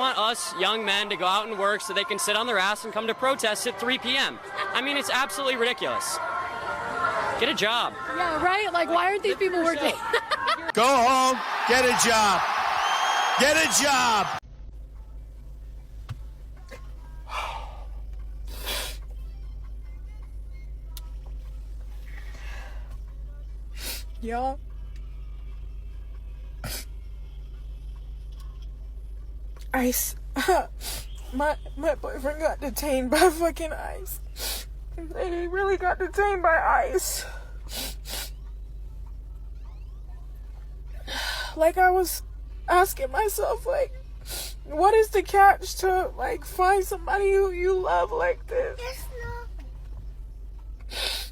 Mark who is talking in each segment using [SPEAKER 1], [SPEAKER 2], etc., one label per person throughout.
[SPEAKER 1] want us young men to go out and work so they can sit on their ass and come to protests at 3 p.m. I mean, it's absolutely ridiculous. Get a job.
[SPEAKER 2] Yeah, right? Like, why aren't these people working?
[SPEAKER 3] Go home, get a job. Get a job.
[SPEAKER 4] Y'all, ICE. my boyfriend got detained by fucking ICE. He really got detained by ICE. Like, I was asking myself, like, what is the catch to, like, find somebody who you love like this?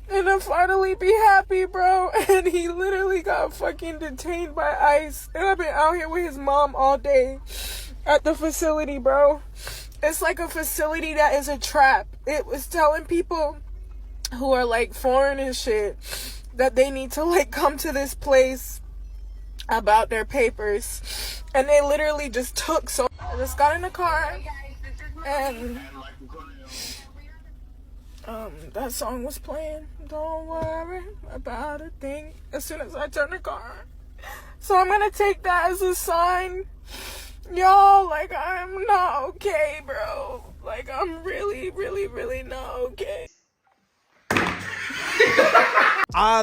[SPEAKER 4] And then finally be happy, bro. And he literally got fucking detained by ICE. And I've been out here with his mom all day at the facility, bro. It's like a facility that is a trap. It was telling people who are like foreign and shit that they need to like come to this place about their papers. And they literally just took, so I just got in the car and that song was playing. Don't worry about a thing. As soon as I turn the car on. So I'm gonna take that as a sign. Y'all, like, I'm not okay, bro. Like, I'm really, really, really not okay.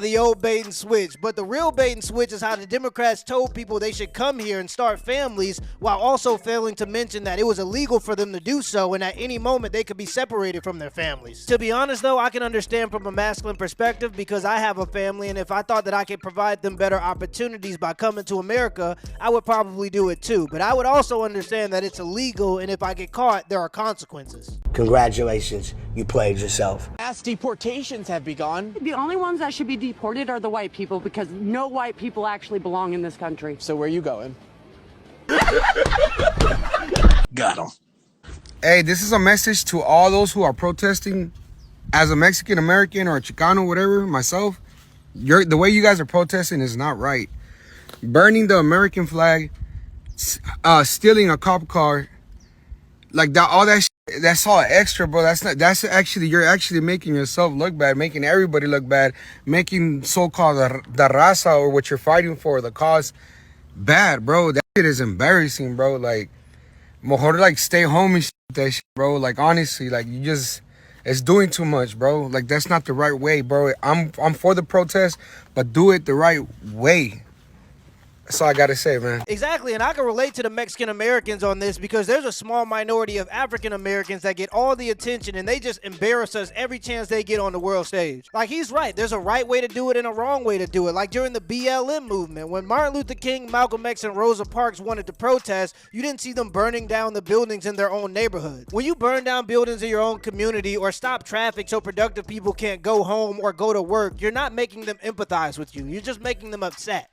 [SPEAKER 3] The old bait and switch. But the real bait and switch is how the Democrats told people they should come here and start families while also failing to mention that it was illegal for them to do so and at any moment they could be separated from their families. To be honest though, I can understand from a masculine perspective because I have a family, and if I thought that I could provide them better opportunities by coming to America, I would probably do it too. But I would also understand that it's illegal, and if I get caught, there are consequences.
[SPEAKER 5] Congratulations, you played yourself.
[SPEAKER 6] Mass deportations have begun.
[SPEAKER 7] The only ones that should be deported are the white people because no white people actually belong in this country.
[SPEAKER 6] So where are you going?
[SPEAKER 3] Got him.
[SPEAKER 8] Hey, this is a message to all those who are protesting. As a Mexican American or a Chicano, whatever, myself, the way you guys are protesting is not right. Burning the American flag, stealing a cop car, like that, all that shit, that's all extra, bro. That's actually, you're actually making yourself look bad, making everybody look bad, making so-called the raza, or what you're fighting for, the cause, bad, bro. That shit is embarrassing, bro. Like, mejor like stay home and shit, that shit, bro. Like, honestly, like, you just, it's doing too much, bro. Like, that's not the right way, bro. I'm for the protest, but do it the right way. That's all I gotta say, man.
[SPEAKER 3] Exactly, and I can relate to the Mexican Americans on this because there's a small minority of African Americans that get all the attention and they just embarrass us every chance they get on the world stage. Like, he's right, there's a right way to do it and a wrong way to do it. Like during the BLM movement, when Martin Luther King, Malcolm X, and Rosa Parks wanted to protest, you didn't see them burning down the buildings in their own neighborhood. When you burn down buildings in your own community or stop traffic so productive people can't go home or go to work, you're not making them empathize with you. You're just making them upset.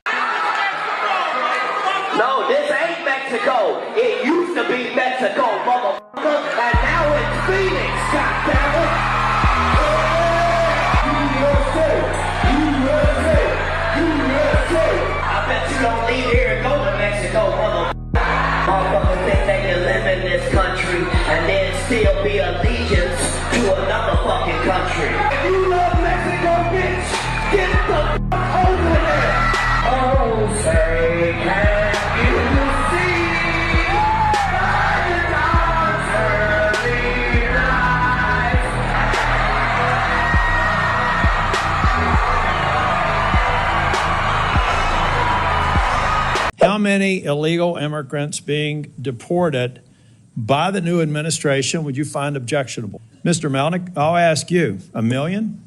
[SPEAKER 9] No, this ain't Mexico. It used to be Mexico, motherfucker, and now it's Phoenix, goddammit. USA, USA, USA. I bet you don't leave here and go to Mexico, motherfucker. Motherfuckers think they can live in this country and then still be allegiance to another fucking country. If you love Mexico, bitch, get the fuck over there. Oh, say, can you see by the dawn's early light?
[SPEAKER 10] How many illegal immigrants being deported by the new administration would you find objectionable? Mr. Melnick, I'll ask you, 1 million?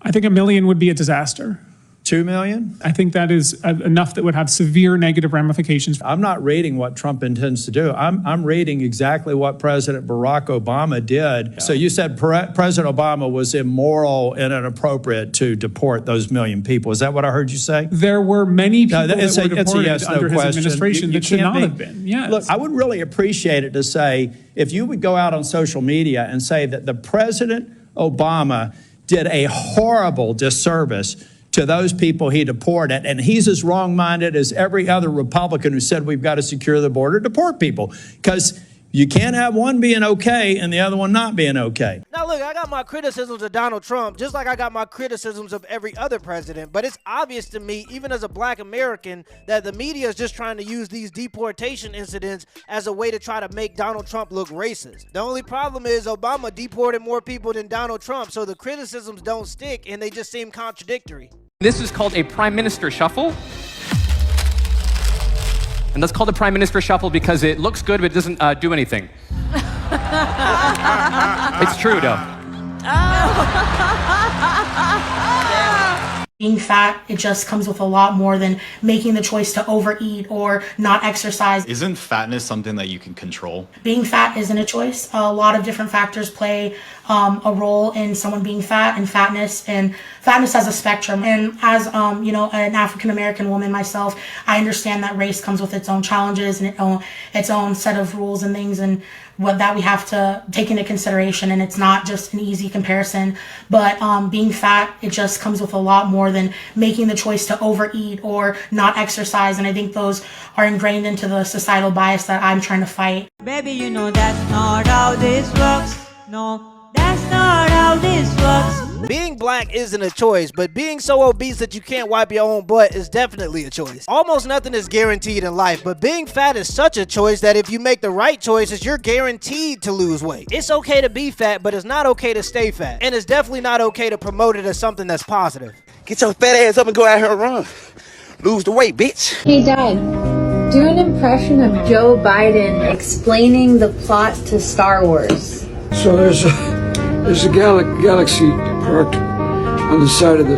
[SPEAKER 11] I think 1 million would be a disaster.
[SPEAKER 10] 2 million?
[SPEAKER 11] I think that is enough that would have severe negative ramifications.
[SPEAKER 10] I'm not reading what Trump intends to do. I'm reading exactly what President Barack Obama did. Yeah. So you said President Obama was immoral and inappropriate to deport those 1 million people. Is that what I heard you say?
[SPEAKER 11] There were many people that were deported
[SPEAKER 10] yes,
[SPEAKER 11] under his administration that should not have been. Yes.
[SPEAKER 10] Look, I would really appreciate it to say, if you would go out on social media and say that the President Obama did a horrible disservice to to those people he deported. And he's as wrong-minded as every other Republican who said we've got to secure the border, deport people. Because you can't have one being okay and the other one not being okay.
[SPEAKER 3] Now, look, I got my criticisms of Donald Trump, just like I got my criticisms of every other president. But it's obvious to me, even as a black American, that the media is just trying to use these deportation incidents as a way to try to make Donald Trump look racist. The only problem is Obama deported more people than Donald Trump, so the criticisms don't stick and they just seem contradictory.
[SPEAKER 12] This is called a prime minister shuffle. And that's called a prime minister shuffle because it looks good, but it doesn't do anything. It's true, though.
[SPEAKER 2] Being fat, it just comes with a lot more than making the choice to overeat or not exercise.
[SPEAKER 13] Isn't fatness something that you can control?
[SPEAKER 2] Being fat isn't a choice. A lot of different factors play a role in someone being fat and fatness has a spectrum. And as you know, an African American woman myself, I understand that race comes with its own challenges and its own set of rules and things, and what that we have to take into consideration, and it's not just an easy comparison. But being fat, it just comes with a lot more than making the choice to overeat or not exercise, and I think those are ingrained into the societal bias that I'm trying to fight.
[SPEAKER 9] Baby, you know that's not how this works. No, that's not how this works.
[SPEAKER 3] Being black isn't a choice, but being so obese that you can't wipe your own butt is definitely a choice. Almost nothing is guaranteed in life, but being fat is such a choice that if you make the right choices, you're guaranteed to lose weight. It's okay to be fat, but it's not okay to stay fat. And it's definitely not okay to promote it as something that's positive.
[SPEAKER 5] Get your fat ass up and go out here and run. Lose the weight, bitch.
[SPEAKER 14] Hey, Dad. Do an impression of Joe Biden explaining the plot to Star Wars.
[SPEAKER 15] So there's a galaxy parked on the side of the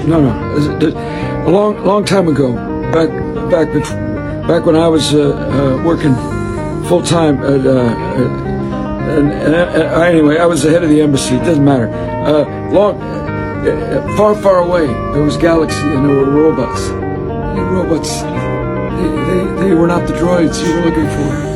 [SPEAKER 15] a long time ago, back when I was working full time at anyway, I was the head of the embassy. It doesn't matter. Far away, there was galaxy and there were robots. The robots, they were not the droids you were looking for.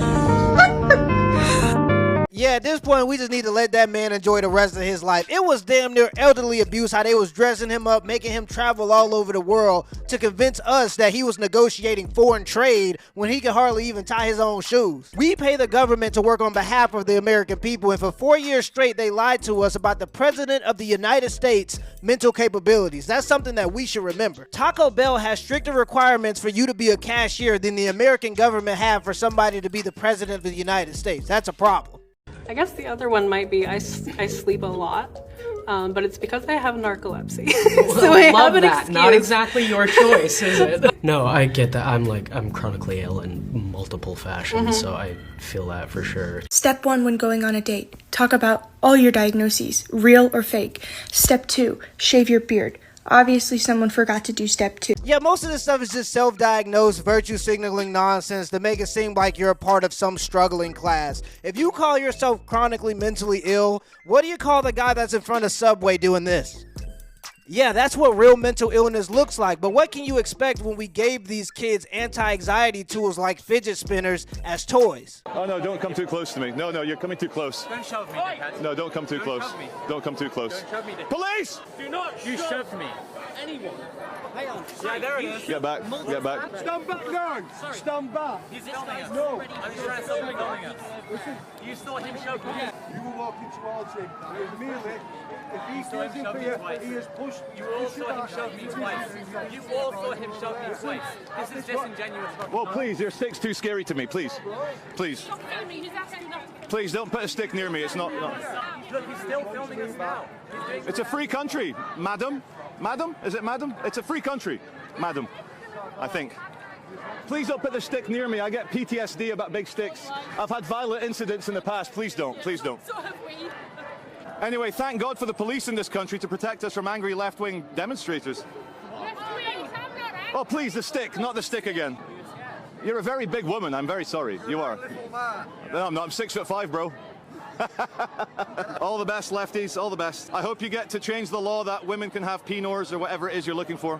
[SPEAKER 3] Yeah, at this point, we just need to let that man enjoy the rest of his life. It was damn near elderly abuse how they was dressing him up, making him travel all over the world to convince us that he was negotiating foreign trade when he could hardly even tie his own shoes. We pay the government to work on behalf of the American people, and for 4 years straight, they lied to us about the President of the United States' mental capabilities. That's something that we should remember. Taco Bell has stricter requirements for you to be a cashier than the American government have for somebody to be the President of the United States. That's a problem.
[SPEAKER 16] I guess the other one might be I sleep a lot, but it's because I have narcolepsy. So I
[SPEAKER 17] love
[SPEAKER 16] have an
[SPEAKER 17] that.
[SPEAKER 16] excuse.
[SPEAKER 17] Not exactly your choice, is it? No, I get that. I'm chronically ill in multiple fashions, so I feel that for sure.
[SPEAKER 18] Step 1 when going on a date. Talk about all your diagnoses, real or fake. Step 2, shave your beard. Obviously, someone forgot to do step 2.
[SPEAKER 3] Yeah, most of this stuff is just self-diagnosed virtue signaling nonsense to make it seem like you're a part of some struggling class. If you call yourself chronically mentally ill, what do you call the guy that's in front of Subway doing this? Yeah, that's what real mental illness looks like, but what can you expect when we gave these kids anti-anxiety tools like fidget spinners as toys?
[SPEAKER 19] Oh no, don't come too close to me. No, you're coming too close.
[SPEAKER 20] Don't shove me, dickhead.
[SPEAKER 19] No, don't come too close. Don't come too close.
[SPEAKER 20] Don't shove me, dickhead.
[SPEAKER 19] Police!
[SPEAKER 20] Do not shove me. Anyone. Hang on. Yeah, there it is.
[SPEAKER 19] Get back. Get back.
[SPEAKER 20] Stand back down. Stand back. He's filming us. No. I'm just trying to stop him filming us. Listen. You saw him shove me.
[SPEAKER 15] You were walking towards him. Merely, if he
[SPEAKER 20] saw him shove me twice.
[SPEAKER 15] he has pushed.
[SPEAKER 20] You all saw him shove me twice. You all saw him shove me twice. This is disingenuous.
[SPEAKER 19] Well, please, your stick's too scary to me. Please. Please. Please don't put a stick near me. It's not.
[SPEAKER 20] Look, he's still filming us now.
[SPEAKER 19] It's a free country, madam. Madam? Is it madam? It's a free country, madam, I think. Please don't put the stick near me. I get PTSD about big sticks. I've had violent incidents in the past. Please don't. Please don't.
[SPEAKER 20] So have we.
[SPEAKER 19] Anyway, thank God for the police in this country to protect us from angry left-wing demonstrators. Oh, please, the stick, not the stick again. You're a very big woman. I'm very sorry. You are. No, I'm not. I'm 6'5", bro. All the best, lefties. All the best. I hope you get to change the law that women can have penors or whatever it is you're looking for.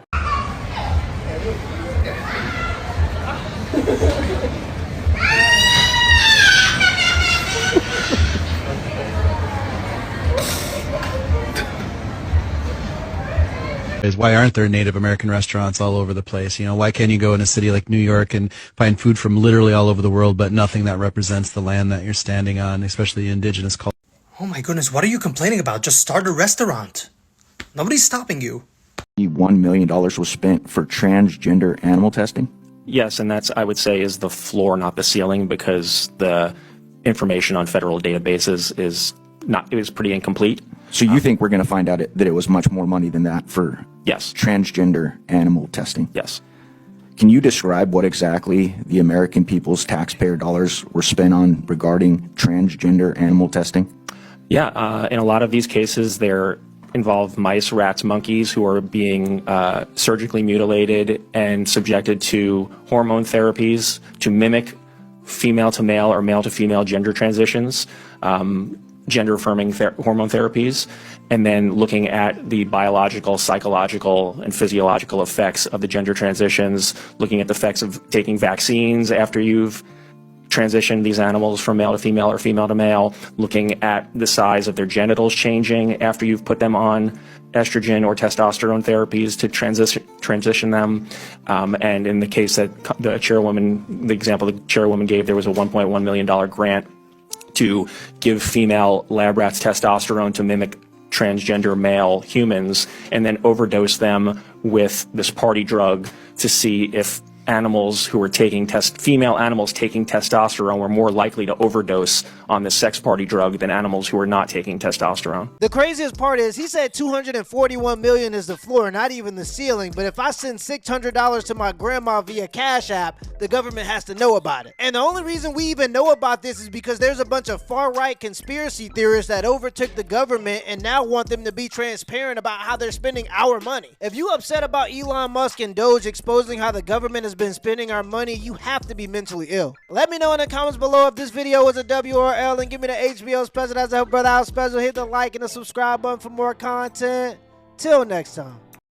[SPEAKER 21] is why aren't there Native American restaurants all over the place? You know, why can't you go in a city like New York and find food from literally all over the world, but nothing that represents the land that you're standing on, especially indigenous culture?
[SPEAKER 22] Oh my goodness, what are you complaining about? Just start a restaurant. Nobody's stopping you.
[SPEAKER 23] $1 million was spent for transgender animal testing?
[SPEAKER 24] Yes, and that's, I would say, is the floor, not the ceiling, because the information on federal databases is pretty incomplete.
[SPEAKER 23] So you think we're going to find out that it was much more money than that for
[SPEAKER 24] yes,
[SPEAKER 23] transgender animal testing?
[SPEAKER 24] Yes.
[SPEAKER 23] Can you describe what exactly the American people's taxpayer dollars were spent on regarding transgender animal testing?
[SPEAKER 24] Yeah, in a lot of these cases, they're involve mice, rats, monkeys who are being surgically mutilated and subjected to hormone therapies to mimic female to male or male to female gender transitions, gender affirming hormone therapies, and then looking at the biological, psychological, and physiological effects of the gender transitions, looking at the effects of taking vaccines after you've transition these animals from male to female or female to male, looking at the size of their genitals changing after you've put them on estrogen or testosterone therapies to transition them. And in the case that the example the chairwoman gave, there was a $1.1 million grant to give female lab rats testosterone to mimic transgender male humans and then overdose them with this party drug to see if animals who were taking female animals taking testosterone were more likely to overdose on the sex party drug than animals who were not taking testosterone.
[SPEAKER 3] The craziest part is he said $241 million is the floor, not even the ceiling. But if I send $600 to my grandma via Cash App, the government has to know about it. And the only reason we even know about this is because there's a bunch of far-right conspiracy theorists that overtook the government and now want them to be transparent about how they're spending our money. If you upset about Elon Musk and Doge exposing how the government has been spending our money, you have to be mentally ill. Let me know in the comments below if this video was a W or L, and give me the HBO special. That's a brother out special. Hit the like and the subscribe button for more content. Till next time.